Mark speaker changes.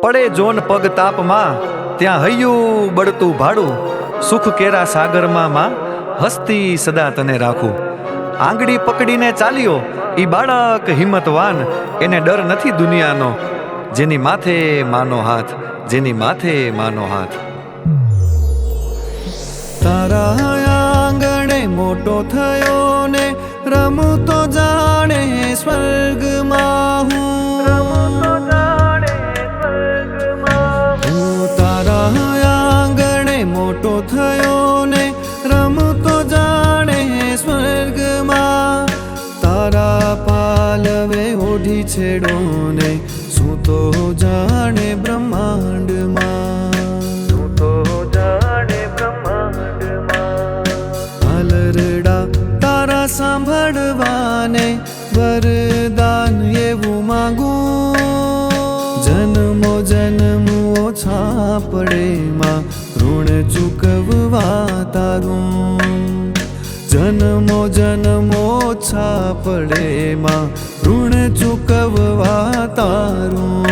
Speaker 1: પડે જોન પગ તાપમાં ત્યાં હૈયું બળતું ભાડું, સુખ કેરા સાગરમાં માં હસ્તી સદા તને રાખું. આંગળી પકડીને ચાલ્યો ઈ બાળક હિંમતવાન, એને ડર નથી દુનિયાનો, જેની માથે માનો હાથ, જેની માથે માનો હાથ.
Speaker 2: તારા આંગણે મોટો થયો ને રમતો જાણે સ્વર્ગમાં હું. તારા આંગણે મોટો થયો ને રમતો જાણે સ્વર્ગમાં. તારા પાલવે ઓઢી છેડો ને સૂતો જાણે બ્રહ્માંડમાં. તારા સાંભળવાને વરદાન એવું માંગું, જન્મો જન્મ ઓછા પડે માં ઋણ ચૂકવવા તારું. જન્મો જન્મ ઓછા પડે માં ઋણ ચૂકવવા તારું.